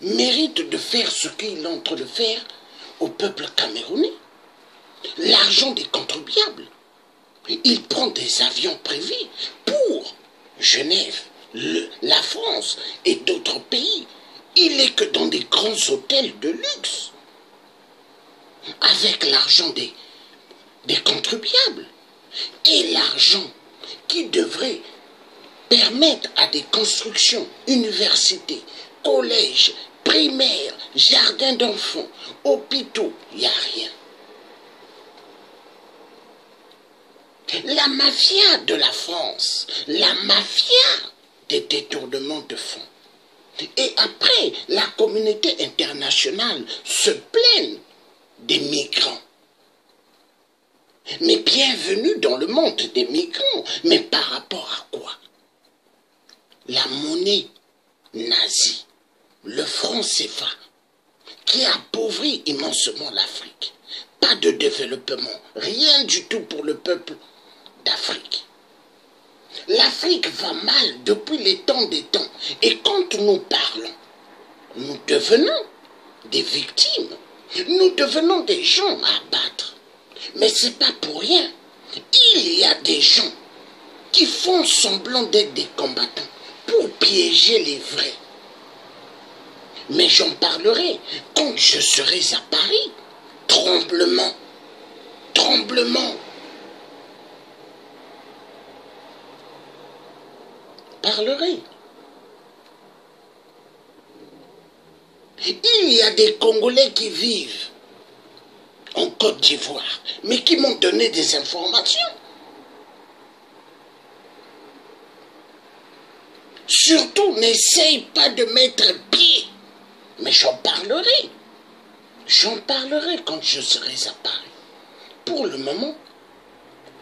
mérite de faire ce qu'il est en train de faire au peuple camerounais. L'argent des contribuables. Il prend des avions privés pour Genève, la France et d'autres pays. Il n'est que dans des grands hôtels de luxe. Avec l'argent des contribuables. Et l'argent qui devrait permettre à des constructions, universités, collèges, primaires, jardins d'enfants, hôpitaux, il n'y a rien. La mafia de la France, la mafia des détournements de fonds. Et après, la communauté internationale se plaint des migrants. Mais bienvenue dans le monde des migrants. Mais par rapport à quoi? La monnaie nazie, le franc CFA, qui appauvrit immensement l'Afrique. Pas de développement, rien du tout pour le peuple d'Afrique. L'Afrique va mal depuis les temps des temps. Et quand nous parlons, nous devenons des victimes. Nous devenons des gens à abattre. Mais ce n'est pas pour rien. Il y a des gens qui font semblant d'être des combattants pour piéger les vrais. Mais j'en parlerai quand je serai à Paris. Tremblement. Tremblement. Parlerai. Il y a des Congolais qui vivent en Côte d'Ivoire, mais qui m'ont donné des informations. Surtout, n'essaye pas de mettre pied. Mais j'en parlerai. J'en parlerai quand je serai à Paris. Pour le moment,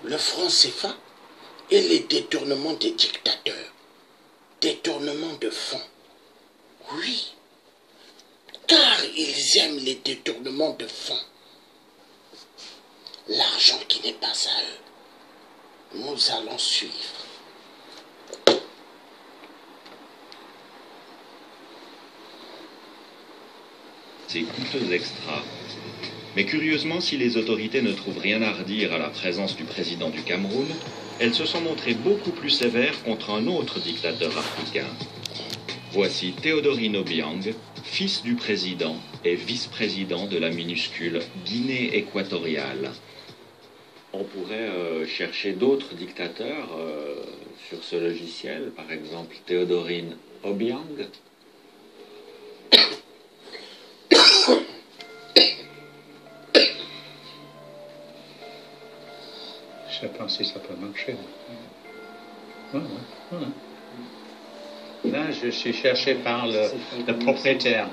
le franc CFA et les détournements des dictateurs. Détournements de fonds. Oui. Car ils aiment les détournements de fonds. L'argent qui n'est pas à eux. Nous allons suivre. Ces coûteux extras. Mais curieusement, si les autorités ne trouvent rien à redire à la présence du président du Cameroun, elles se sont montrées beaucoup plus sévères contre un autre dictateur africain. Voici Théodorine Obiang, fils du président et vice-président de la minuscule Guinée équatoriale. On pourrait chercher d'autres dictateurs sur ce logiciel, par exemple Théodorine Obiang. Je sais pas si ça peut marcher. Là, je suis cherché par le propriétaire.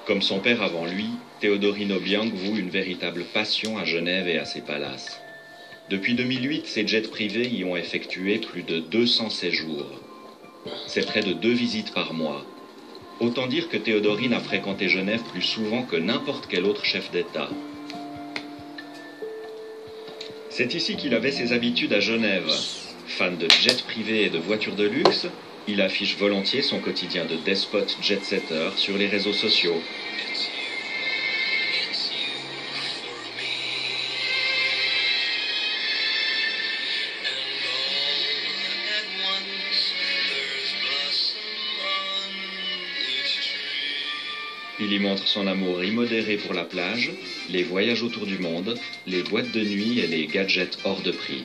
Comme son père avant lui, Théodorine Obiang voue une véritable passion à Genève et à ses palaces. Depuis 2008, ses jets privés y ont effectué plus de 200 séjours. C'est près de 2 visites par mois. Autant dire que Théodorine a fréquenté Genève plus souvent que n'importe quel autre chef d'État. C'est ici qu'il avait ses habitudes à Genève. Fan de jets privés et de voitures de luxe, il affiche volontiers son quotidien de despote jet-setter sur les réseaux sociaux. Il y montre son amour immodéré pour la plage, les voyages autour du monde, les boîtes de nuit et les gadgets hors de prix.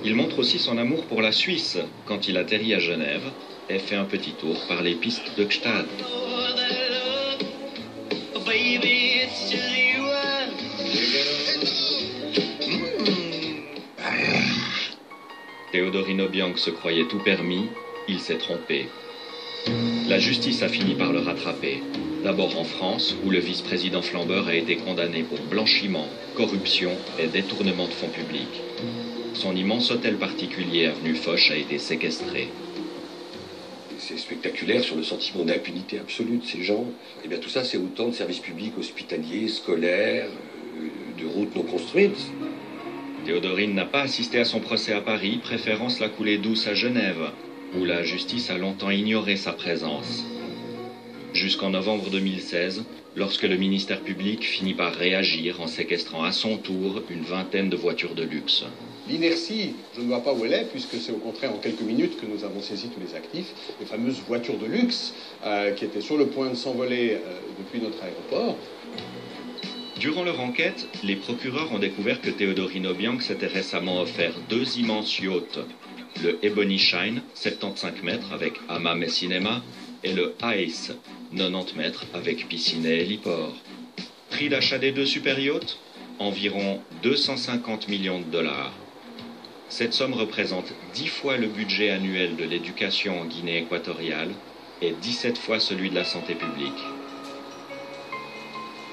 Il montre aussi son amour pour la Suisse quand il atterrit à Genève et fait un petit tour par les pistes de Gstaad. Théodorine Obiang se croyait tout permis, il s'est trompé. La justice a fini par le rattraper. D'abord en France, où le vice-président flambeur a été condamné pour blanchiment, corruption et détournement de fonds publics. Son immense hôtel particulier avenue Foch a été séquestré. C'est spectaculaire sur le sentiment d'impunité absolue de ces gens. Eh bien tout ça, c'est autant de services publics hospitaliers, scolaires, de routes non construites. Théodorine n'a pas assisté à son procès à Paris, préférant se la couler douce à Genève, où la justice a longtemps ignoré sa présence. Jusqu'en novembre 2016, lorsque le ministère public finit par réagir en séquestrant à son tour une vingtaine de voitures de luxe. L'inertie, je ne vois pas où elle est, puisque c'est au contraire en quelques minutes que nous avons saisi tous les actifs, les fameuses voitures de luxe qui étaient sur le point de s'envoler depuis notre aéroport. Durant leur enquête, les procureurs ont découvert que Théodorine Obiang s'était récemment offert 2 immenses yachts, le Ebony Shine, 75 mètres avec hammam et cinéma, et le Ice, 90 mètres avec piscine et héliport. Prix d'achat des 2 super yachts, environ 250 millions de dollars. Cette somme représente 10 fois le budget annuel de l'éducation en Guinée équatoriale et 17 fois celui de la santé publique.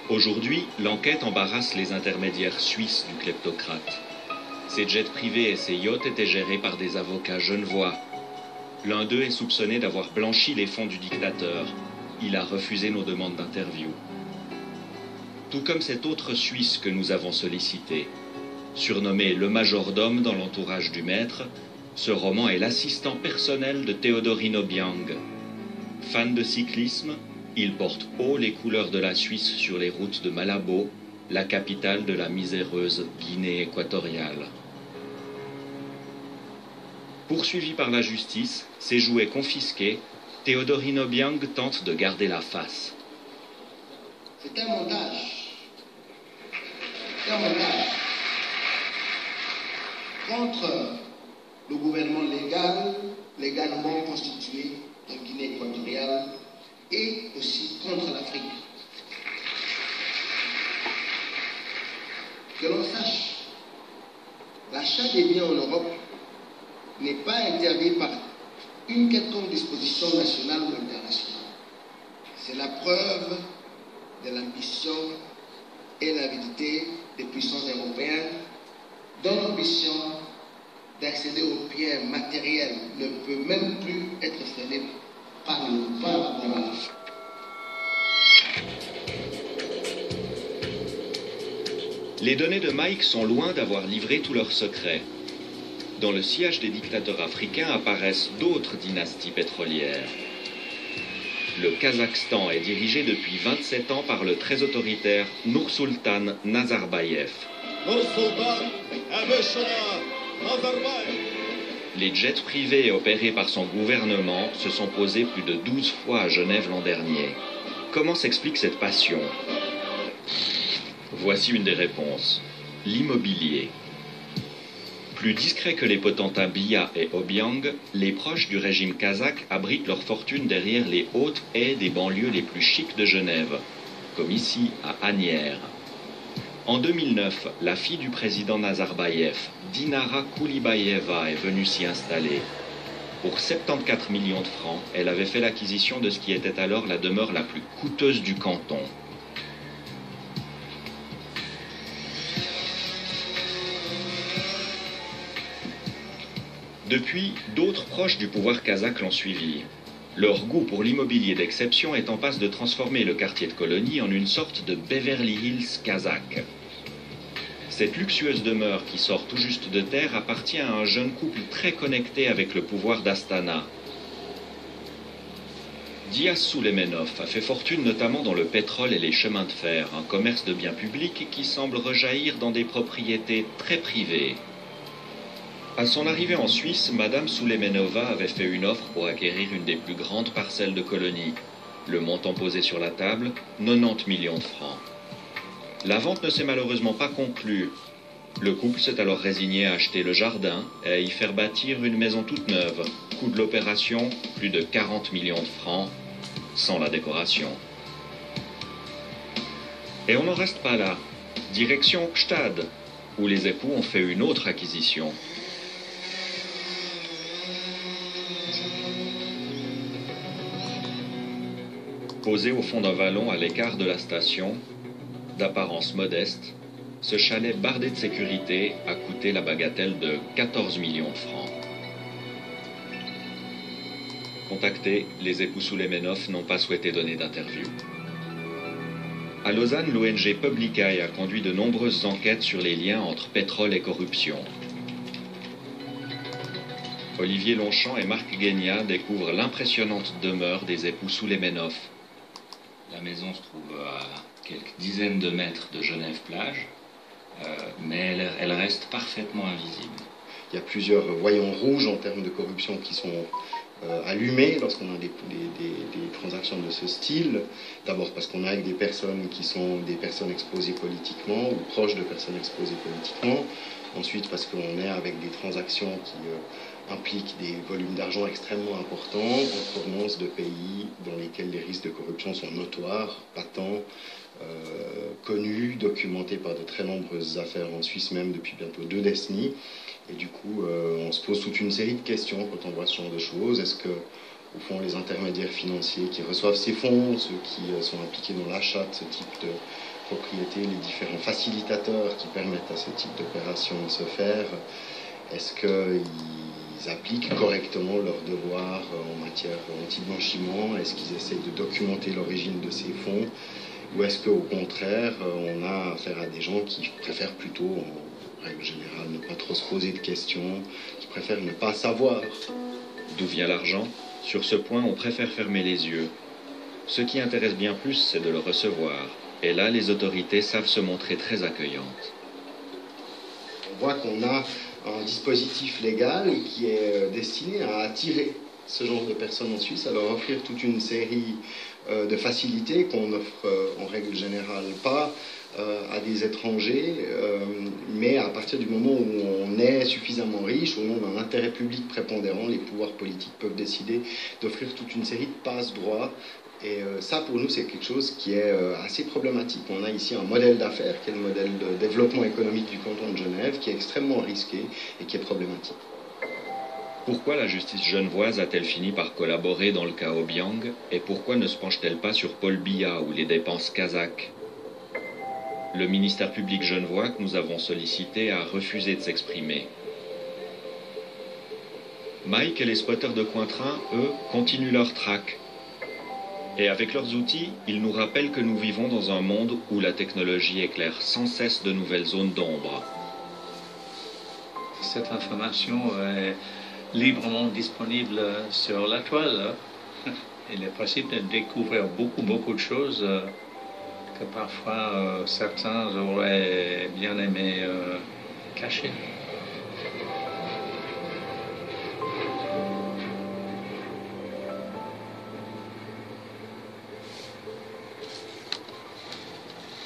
Aujourd'hui, l'enquête embarrasse les intermédiaires suisses du kleptocrate. Ces jets privés et ces yachts étaient gérés par des avocats genevois. L'un d'eux est soupçonné d'avoir blanchi les fonds du dictateur. Il a refusé nos demandes d'interview. Tout comme cet autre Suisse que nous avons sollicité. Surnommé le majordome dans l'entourage du maître, ce roman est l'assistant personnel de Théodorine Obiang. Fan de cyclisme, il porte haut les couleurs de la Suisse sur les routes de Malabo, la capitale de la miséreuse Guinée équatoriale. Poursuivi par la justice, ses jouets confisqués, Théodorine Obiang tente de garder la face. C'est un montage. C'est un montage contre le gouvernement légalement constitué en Guinée équatoriale et aussi contre l'Afrique. Que l'on sache, l'achat des biens en Europe n'est pas interdit par une quelconque disposition nationale ou internationale. C'est la preuve de l'ambition et l'avidité des puissances européennes dont l'ambition d'accéder aux biens matériels ne peut même plus être freinée par le gouvernement. Les données de Mike sont loin d'avoir livré tous leurs secrets. Dans le sillage des dictateurs africains apparaissent d'autres dynasties pétrolières. Le Kazakhstan est dirigé depuis 27 ans par le très autoritaire Nursultan Nazarbayev. Les jets privés opérés par son gouvernement se sont posés plus de 12 fois à Genève l'an dernier. Comment s'explique cette passion? Voici une des réponses. L'immobilier. Plus discrets que les potentats Biya et Obiang, les proches du régime kazakh abritent leur fortune derrière les hautes haies des banlieues les plus chics de Genève, comme ici à Asnières. En 2009, la fille du président Nazarbayev, Dinara Koulibayeva, est venue s'y installer. Pour 74 millions de francs, elle avait fait l'acquisition de ce qui était alors la demeure la plus coûteuse du canton. Depuis, d'autres proches du pouvoir kazakh l'ont suivi. Leur goût pour l'immobilier d'exception est en passe de transformer le quartier de colonie en une sorte de Beverly Hills kazakh. Cette luxueuse demeure qui sort tout juste de terre appartient à un jeune couple très connecté avec le pouvoir d'Astana. Diaz Suleimenov a fait fortune notamment dans le pétrole et les chemins de fer, un commerce de biens publics qui semble rejaillir dans des propriétés très privées. À son arrivée en Suisse, Madame Suleimenova avait fait une offre pour acquérir une des plus grandes parcelles de colonie. Le montant posé sur la table, 90 millions de francs. La vente ne s'est malheureusement pas conclue. Le couple s'est alors résigné à acheter le jardin et à y faire bâtir une maison toute neuve. Coût de l'opération, plus de 40 millions de francs, sans la décoration. Et on n'en reste pas là. Direction Gstad, où les époux ont fait une autre acquisition. Posé au fond d'un vallon à l'écart de la station, d'apparence modeste, ce chalet bardé de sécurité a coûté la bagatelle de 14 millions de francs. Contactés, les époux Souleimenov n'ont pas souhaité donner d'interview. À Lausanne, l'ONG Publicae a conduit de nombreuses enquêtes sur les liens entre pétrole et corruption. Olivier Longchamp et Marc Guénia découvrent l'impressionnante demeure des époux Souleimenov. La maison se trouve à quelques dizaines de mètres de Genève-Plage, mais elle reste parfaitement invisible. Il y a plusieurs voyants rouges en termes de corruption qui sont allumés lorsqu'on a des transactions de ce style. D'abord parce qu'on a avec des personnes qui sont des personnes exposées politiquement ou proches de personnes exposées politiquement. Ensuite parce qu'on est avec des transactions qui impliquent des volumes d'argent extrêmement importants en provenance de pays dans lesquels les risques de corruption sont notoires, patents, connus, documentés par de très nombreuses affaires en Suisse même depuis bientôt 2 décennies. Et du coup, on se pose toute une série de questions quand on voit ce genre de choses. Est-ce que, au fond, les intermédiaires financiers qui reçoivent ces fonds, ceux qui sont impliqués dans l'achat de ce type de propriété, les différents facilitateurs qui permettent à ce type d'opération de se faire, est-ce qu'ils appliquent correctement leurs devoirs en matière anti-blanchiment? Est-ce qu'ils essaient de documenter l'origine de ces fonds? Ou est-ce qu'au contraire, on a affaire à des gens qui préfèrent plutôt, en règle générale, ne pas trop se poser de questions, qui préfèrent ne pas savoir? D'où vient l'argent? Sur ce point, on préfère fermer les yeux. Ce qui intéresse bien plus, c'est de le recevoir. Et là, les autorités savent se montrer très accueillantes. On voit qu'on a un dispositif légal qui est destiné à attirer ce genre de personnes en Suisse, à leur offrir toute une série de facilités qu'on offre en règle générale pas à des étrangers, mais à partir du moment où on est suffisamment riche, au nom d'un intérêt public prépondérant, les pouvoirs politiques peuvent décider d'offrir toute une série de passe-droits. Et ça, pour nous, c'est quelque chose qui est assez problématique. On a ici un modèle d'affaires, qui est le modèle de développement économique du canton de Genève, qui est extrêmement risqué et qui est problématique. Pourquoi la justice genevoise a-t-elle fini par collaborer dans le cas Obiang? Et pourquoi ne se penche-t-elle pas sur Paul Biya ou les dépenses kazakhs? Le ministère public genevois que nous avons sollicité a refusé de s'exprimer. Mike et les spotters de Cointrin, eux, continuent leur traque. Et avec leurs outils, ils nous rappellent que nous vivons dans un monde où la technologie éclaire sans cesse de nouvelles zones d'ombre. Cette information est librement disponible sur la toile. Il est possible de découvrir beaucoup de choses que parfois certains auraient bien aimé cacher.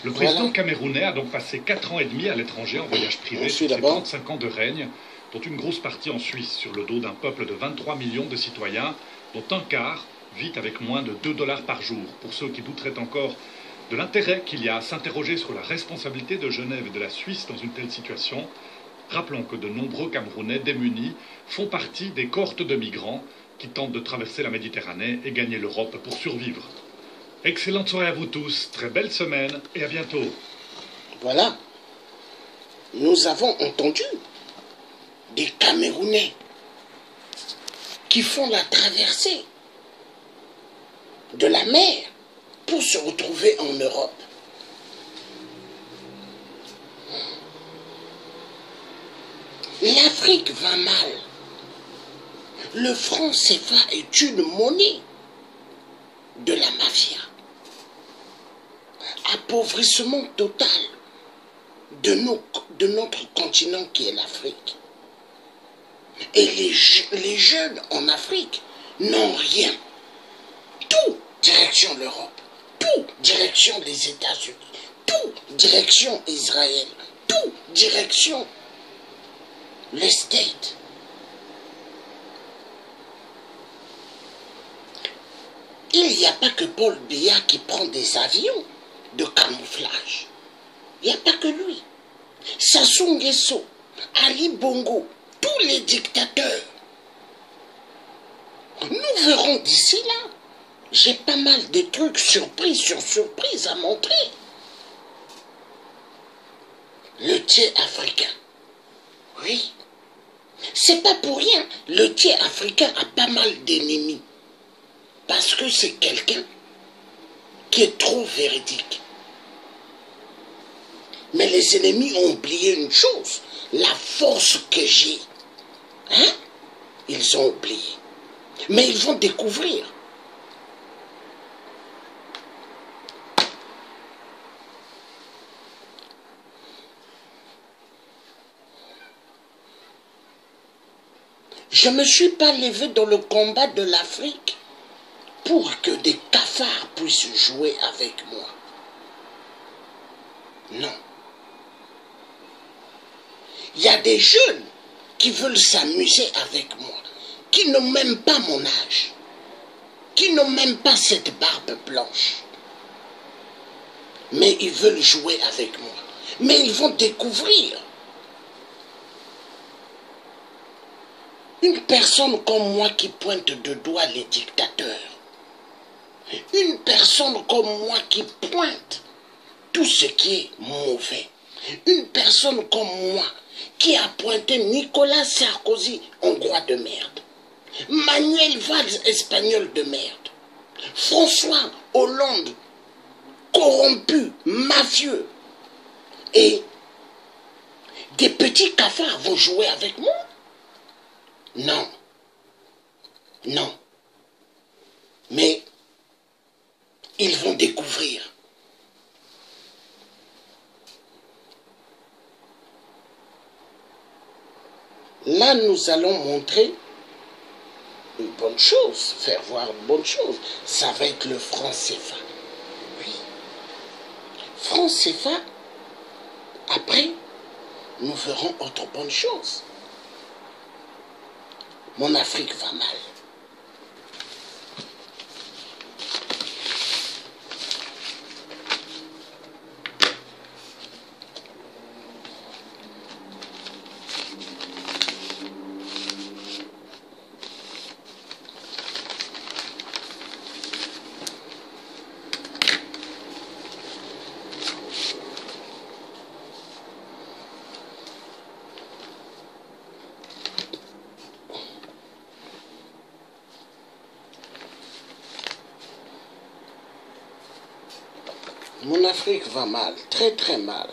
Le président camerounais a donc passé 4 ans et demi à l'étranger en voyage privé sur ses 35 ans de règne, dont une grosse partie en Suisse, sur le dos d'un peuple de 23 millions de citoyens, dont un quart vit avec moins de 2 $ par jour. Pour ceux qui douteraient encore de l'intérêt qu'il y a à s'interroger sur la responsabilité de Genève et de la Suisse dans une telle situation, rappelons que de nombreux Camerounais démunis font partie des cohortes de migrants qui tentent de traverser la Méditerranée et gagner l'Europe pour survivre. Excellente soirée à vous tous, très belle semaine et à bientôt. Voilà. Nous avons entendu des Camerounais qui font la traversée de la mer pour se retrouver en Europe. L'Afrique va mal. Le franc CFA est une monnaie de la mafia. Appauvrissement total de notre continent qui est l'Afrique. Et les jeunes en Afrique n'ont rien. Tout direction l'Europe. Tout direction les États-Unis. Tout direction Israël. Tout direction les States. Il n'y a pas que Paul Biya qui prend des avions de camouflage. Il n'y a pas que lui. Sassou Nguesso, Ali Bongo, tous les dictateurs. Nous verrons d'ici là j'ai pas mal de trucs surprise sur surprise à montrer. Le thé africain. Oui. C'est pas pour rien. Le thé africain a pas mal d'ennemis. Parce que c'est quelqu'un qui est trop véridique. Mais les ennemis ont oublié une chose. La force que j'ai. Hein? Ils ont oublié. Mais ils vont découvrir. Je ne me suis pas levé dans le combat de l'Afrique pour que des cafards puissent jouer avec moi. Non. Il y a des jeunes qui veulent s'amuser avec moi, qui n'ont même pas mon âge, qui n'ont même pas cette barbe blanche. Mais ils veulent jouer avec moi. Mais ils vont découvrir. Une personne comme moi qui pointe de doigt les dictateurs. Une personne comme moi qui pointe tout ce qui est mauvais. Une personne comme moi qui a pointé Nicolas Sarkozy, hongrois de merde. Manuel Valls, espagnol de merde. François Hollande, corrompu, mafieux. Et des petits cafards vont jouer avec moi? Non. Non. Mais ils vont découvrir. Là, nous allons montrer une bonne chose, faire voir une bonne chose. Ça va être le franc CFA. Oui. Franc CFA, après, nous verrons autre bonne chose. Mon Afrique va mal. Mon Afrique va mal, très très mal.